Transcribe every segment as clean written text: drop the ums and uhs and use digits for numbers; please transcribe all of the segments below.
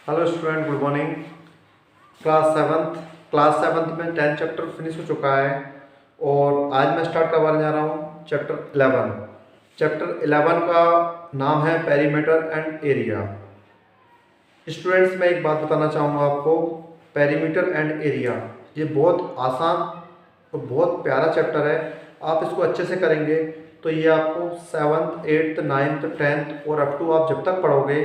Hello student, good morning. Class seventh में 10 chapter finish हो चुका है और आज मैं स्टार्ट करवाने जा रहा हूँ चैप्टर 11 का नाम है पेरीमीटर एंड एरिया। स्टूडेंट्स, मैं एक बात बताना चाहूँगा आपको। पेरीमीटर एंड एरिया ये बहुत आसान और बहुत प्यारा चैप्टर है। आप इसको अच्छे से करेंगे तो ये आपको 7th 8th 9th 10th और अप टू आप जब तक पढ़ोगे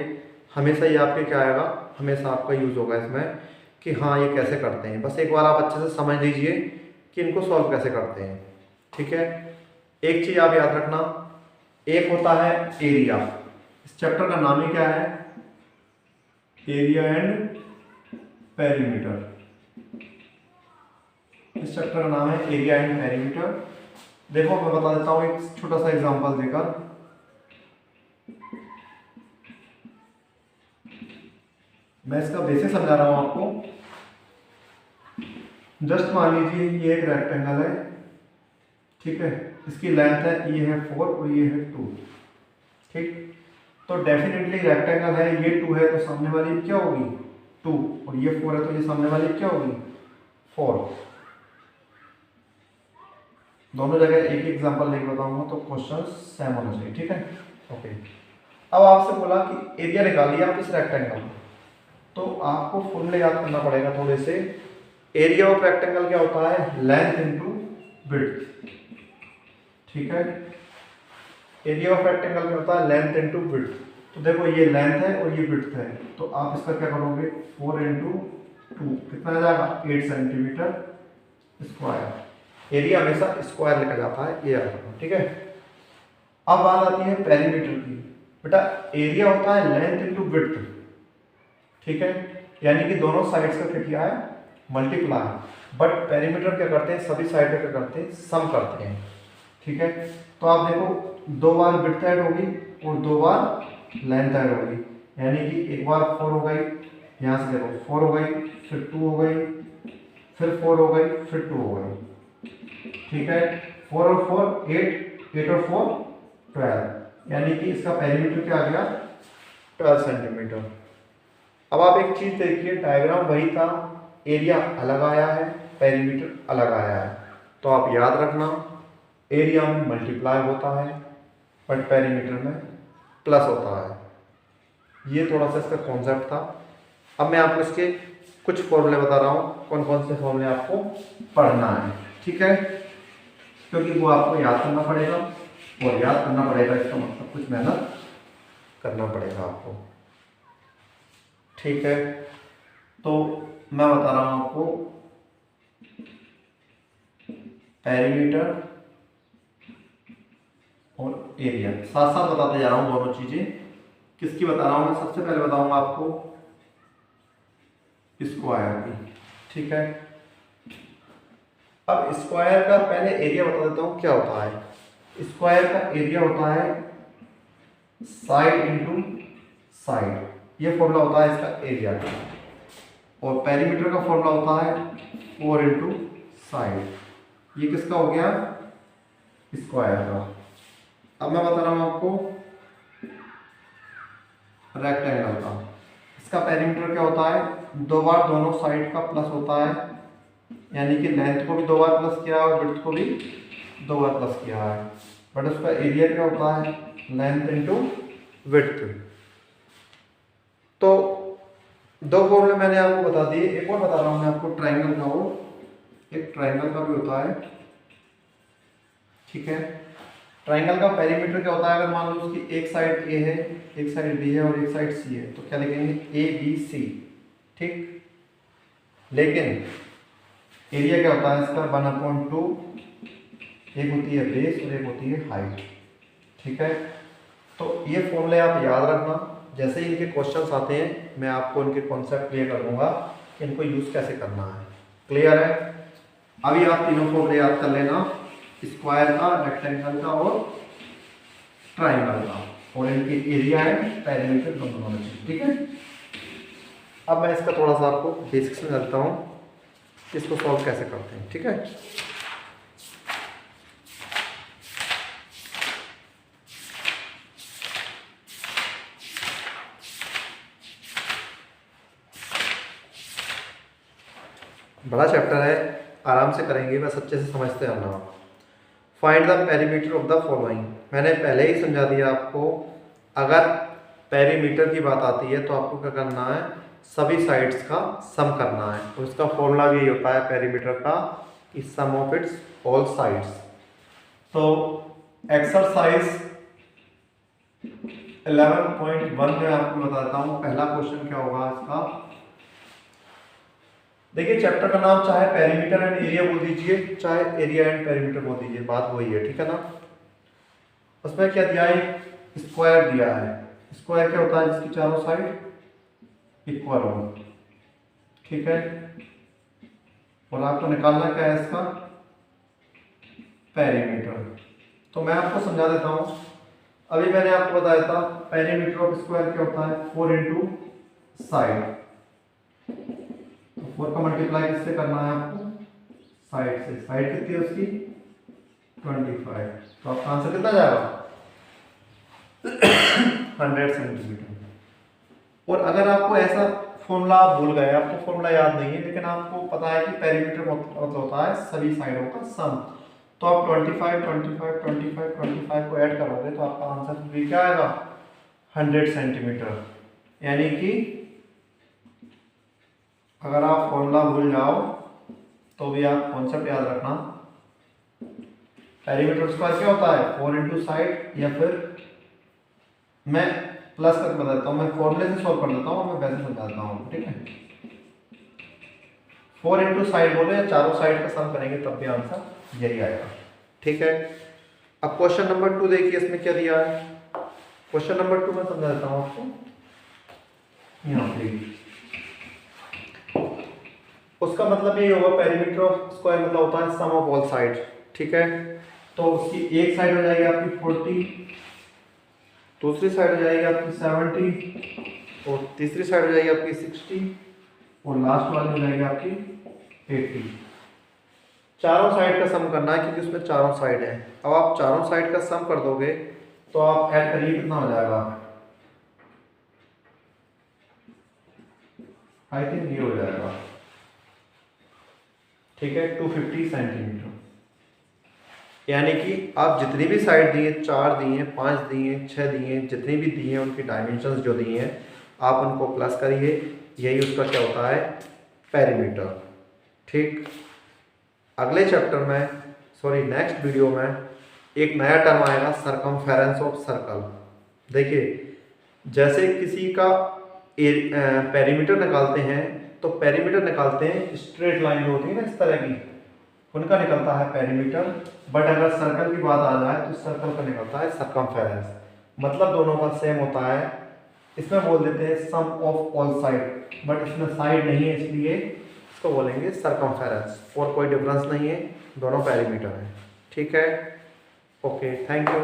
हमेशा ये आपके क्या आएगा, हमेशा आपका यूज़ होगा इसमें कि हाँ ये कैसे करते हैं। बस एक बार आप अच्छे से समझ लीजिए कि इनको सॉल्व कैसे करते हैं। ठीक है, एक चीज़ आप याद रखना, एक होता है एरिया। इस चैप्टर का नाम ही क्या है? Area and perimeter. इस चैप्टर का नाम है एरिया एंड पेरीमीटर। देखो मैं बता देता हूँ एक छोटा सा एग्जांपल देकर। मैं इसका बेसिक समझा रहा हूँ आपको। जस्ट मान लीजिए ये एक रेक्टेंगल है, ठीक है। इसकी लेंथ है, ये है 4 और ये है 2, ठीक। तो डेफिनेटली रेक्टेंगल है, ये 2 है तो सामने वाली क्या होगी 2, और ये 4 है तो ये सामने वाली क्या होगी 4। दोनों जगह एक ही एग्जांपल लेके बताऊंगा तो क्वेश्चन सेम होना चाहिए, ठीक है। ओके, अब आपसे बोला कि एरिया निकालिए आप इस रेक्टेंगल का, तो आपको फॉर्मूले याद करना पड़ेगा थोड़े से। एरिया ऑफ रेक्टेंगल क्या होता है? लेंथ इनटू विड्थ, ठीक है। एरिया ऑफ रेक्टेंगल क्या होता है? Length into width. तो देखो ये लेंथ है और ये विड्थ है, तो आप इसका क्या करोगे 4 इंटू 2 कितना आ जाएगा 8 सेंटीमीटर स्क्वायर। एरिया हमेशा स्क्वायर लेकर जाता है, ये याद रखना, ठीक है। अब बात आती है पेरीमीटर की। बेटा एरिया होता है लेंथ इनटू विड्थ, ठीक है, यानी कि दोनों साइड्स का क्या किया है मल्टीप्लाई। बट पेरीमीटर क्या करते हैं, सभी साइड का क्या करते हैं सम करते हैं, ठीक है। तो आप देखो 2 बार विड्थ ऐड होगी और 2 बार लेंथ ऐड होगी, यानी कि एक बार 4 हो गई, यहाँ से देखो 4 हो गई, फिर 2 हो गई, फिर 4 हो गई, फिर 2 हो गई, ठीक है। 4 और 4 8, 8 और 4 12, यानी कि इसका पेरीमीटर क्या आ गया 12 सेंटीमीटर। अब आप एक चीज देखिए, डायग्राम वही था, एरिया अलग आया है, पेरीमीटर अलग आया है। तो आप याद रखना एरिया में मल्टीप्लाई होता है बट पेरीमीटर में प्लस होता है। ये थोड़ा सा इसका कॉन्सेप्ट था। अब मैं आपको इसके कुछ फॉर्मूले बता रहा हूँ, कौन कौन से फॉर्मूले आपको पढ़ना है, ठीक है, क्योंकि वो आपको याद करना पड़ेगा, और याद करना पड़ेगा इसका मतलब कुछ मेहनत करना पड़ेगा आपको, ठीक है। तो मैं बता रहा हूँ आपको पेरीमीटर और एरिया साथ साथ बताते जा रहा हूँ दोनों चीजें। किसकी बता रहा हूँ मैं? सबसे पहले बताऊंगा आपको स्क्वायर की, ठीक है। अब स्क्वायर का पहले एरिया बता देता हूँ क्या होता है। स्क्वायर का एरिया होता है साइड इंटू साइड, ये फॉर्मूला होता है इसका एरिया का। और पेरीमीटर का फॉर्मूला होता है 4 इंटू साइड। ये किसका हो गया? स्क्वायर का। अब मैं बता रहा हूं आपको रेक्टेंगल का। इसका पेरीमीटर क्या होता है? 2 बार दोनों साइड का प्लस होता है, यानी कि लेंथ को भी 2 बार प्लस किया है और विड्थ को भी 2 बार प्लस किया है। बट उसका एरिया क्या होता है? Length into width. तो 2 फॉर्मूले मैंने आपको बता दिए, एक और बता रहा हूं मैं आपको ट्राइंगल का। वो एक ट्राइंगल का भी होता है, ठीक है। ट्राइंगल का पेरीमीटर क्या होता है? अगर मान लो उसकी एक साइड ए है, एक साइड बी है और एक साइड सी है, तो क्या लिखेंगे ए बी सी, ठीक। लेकिन एरिया क्या होता है इसका 1/2, एक होती है बेस और एक होती है हाइट, ठीक है। तो ये फॉर्मूले आप याद रखना, जैसे ही इनके क्वेश्चंस आते हैं मैं आपको इनके कॉन्सेप्ट क्लियर कर दूंगा कि इनको यूज कैसे करना है। क्लियर है? अभी आप तीनों फॉर्मूले याद कर लेना, स्क्वायर का, रेक्टेंगल का और ट्राइंगल का, और इनकी एरिया है पेरीमीटर दोनों होना चाहिए, ठीक है। अब मैं इसका थोड़ा सा आपको बेसिक्स में समझाता हूँ इसको सॉल्व कैसे करते हैं, ठीक है। बड़ा चैप्टर है, आराम से करेंगे, बस अच्छे से समझते आना। Find the perimeter of the following, मैंने पहले ही समझा दिया आपको, अगर पेरीमीटर की बात आती है तो आपको क्या करना है, सभी साइड्स का सम करना है। और इसका फॉर्मूला भी यही होता है पेरीमीटर का, कि सम ऑफ इट्स ऑल साइड्स। तो एक्सरसाइज 11.1 में आपको बताता हूँ पहला क्वेश्चन क्या होगा इसका। देखिए चैप्टर का नाम चाहे पेरीमीटर एंड एरिया बोल दीजिए, चाहे एरिया एंड पेरीमीटर बोल दीजिए, बात वही है, ठीक है ना। उसमें क्या दिया है, स्क्वायर दिया है। स्क्वायर क्या होता है, जिसकी चारों साइड इक्वल हो, ठीक है। और आपको निकालना क्या है इसका पेरीमीटर। तो मैं आपको समझा देता हूं, अभी मैंने आपको बताया था पेरीमीटर ऑफ स्क्वायर क्या होता है, 4 इंटू साइड। तो 4 का मल्टीप्लाई किससे करना है आपको, साइड से। साइड कितनी है उसकी 25। तो आपका आंसर कितना जाएगा 100 सेंटीमीटर। और अगर आपको ऐसा फॉर्मूला आप भूल गए, आपको फॉर्मूला याद नहीं है, लेकिन आपको पता है कि पेरीमीटर मतलब होता है सभी साइडों का सम, तो आप 25 25 25 25 को ऐड करोगे तो आपका आंसर भी क्या आएगा 100 सेंटीमीटर। यानी कि अगर आप फॉर्मूला भूल जाओ तो भी आप कॉन्सेप्ट याद रखना, पेरीमीटर स्क्वायर क्या होता है 4 इंटू साइड, या फिर मैं प्लस करके बता देता हूँ, मैं फॉर्मूले से सॉल्व कर देता हूँ, मैं वैसे समझा देता हूँ, ठीक है। 4 इंटू साइड बोले या चारों साइड का सम करेंगे तब भी आंसर यही आएगा, ठीक है। अब क्वेश्चन नंबर 2 देखिए, इसमें क्या दिया है। क्वेश्चन नंबर 2 में समझा देता हूँ आपको, यहाँ पे उसका मतलब ये होगा पेरीमीटर ऑफ स्क्वायर मतलब होता है सम ऑफ ऑल साइड, ठीक है। तो उसकी एक साइड हो जाएगी आपकी 40, दूसरी साइड हो जाएगी आपकी 70, और तीसरी साइड हो जाएगी आपकी 60, और लास्ट वाली हो जाएगी आपकी 80। चारों साइड का सम करना है क्योंकि उसमें चारों साइड है। अब आप चारों साइड का सम कर दोगे तो आप ऐड करिए कितना हो जाएगा, आई थिंक ये हो जाएगा, ठीक है 250 सेंटीमीटर। यानी कि आप जितनी भी साइड दिए, 4 दिए, 5 दिए, 6 दिए, जितनी भी दिए उनकी डायमेंशंस जो दिए हैं आप उनको प्लस करिए, यही उसका क्या होता है पेरीमीटर, ठीक। अगले चैप्टर में सॉरी नेक्स्ट वीडियो में एक नया टर्म आएगा सरकमफेरेंस ऑफ सर्कल। देखिए जैसे किसी का पेरीमीटर निकालते हैं तो पेरीमीटर निकालते हैं स्ट्रेट लाइन जो होती है ना इस तरह की, उनका निकलता है पेरीमीटर। बट अगर सर्कल की बात आ जाए तो सर्कल का निकलता है सरकमफेरेंस, मतलब दोनों का सेम होता है। इसमें बोल देते हैं सम ऑफ ऑल साइड, बट इसमें साइड नहीं है इसलिए इसको बोलेंगे सरकमफेरेंस, और कोई डिफरेंस नहीं है, दोनों पेरीमीटर है, ठीक है। Okay thank you.